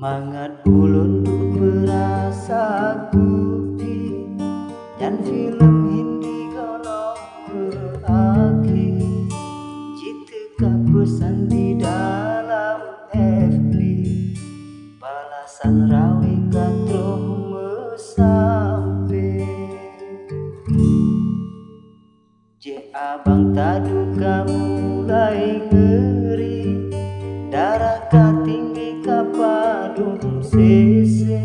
Mangat ulun berasa kupi dan film Hindi kalau berakhir jika pesan di dalam FB balasan rawi katroh mesampe je abang taduka mulai ngeri darah katinggi kapadung sese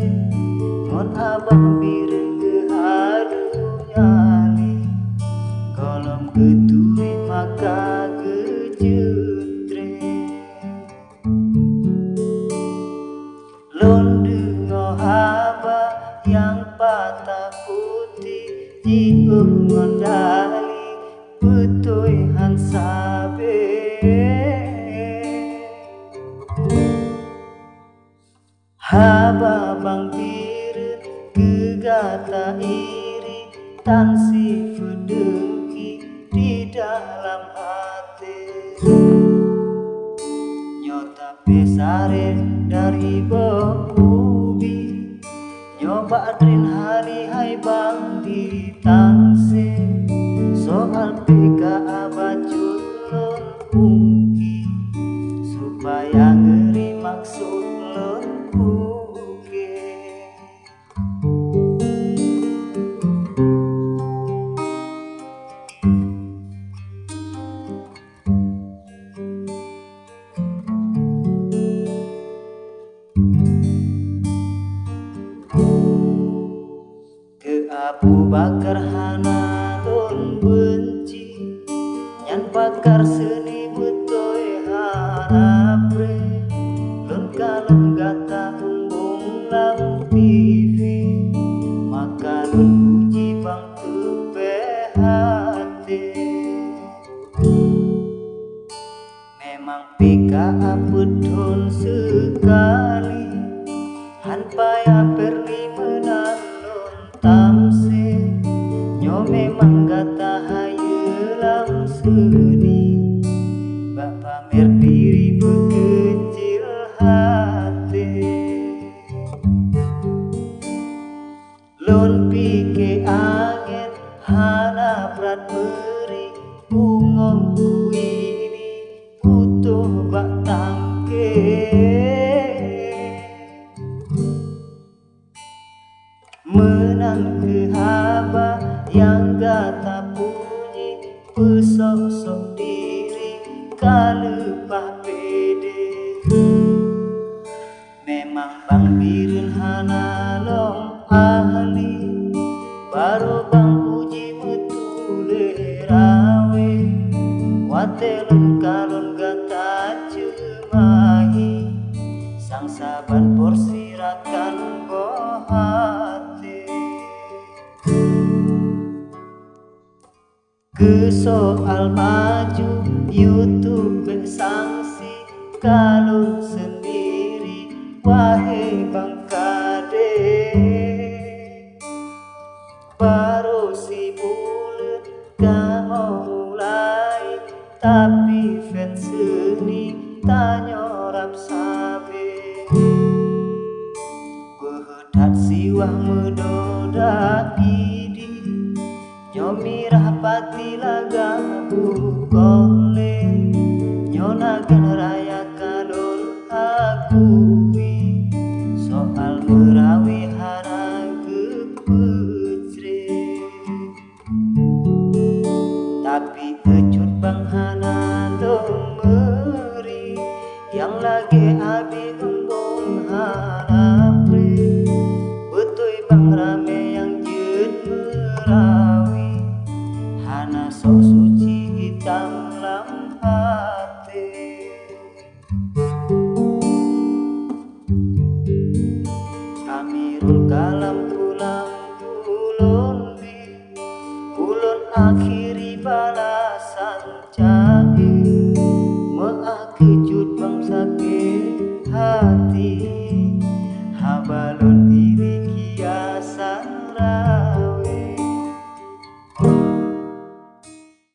ngon abang bireng gehadu nyali kolom keturi maka gejetre londengo haba yang patah putih jiuh ngondali betul hansabe haba bang biren gegata iri tansi fedengki di dalam hati nyota besare dari bokubi nyoba adrin hari hai bang di tangse soal pika abaculun ungki supaya ngeri maksud lon uke ke Abu Bakar hana don benci nyan pakar seni betoy harapre lon kalon gata umbung lam TV maka lon uji bang tupe hati memang pika apedon sekali han paya perli menalon tamse nyo memang gata hayelam seni bak pamer diri bekecil hati lon pike angin hana berat beri ungongku ini utuh bak tangke menang ke haba yang gata bunyi pesok-sok diri kalepah pede memang bang biren hana long ahli baru bang uji metule rawe watelun kalon gata cemahi sang saban porsirakan bohate ke soal maju YouTube sanksi kalon sendiri wahai bang kade baru si bulet gak mau mulai tapi fans seni tanyorap sabe behedat siwah medoda idi nyomirah pati laga bukole nyonagan raya kalon akui soal merawi hara kepecre tapi ecut bang hana dong meri yang lagi abi embong harapre betul bang rame yang jet merawi hana sok suci hitam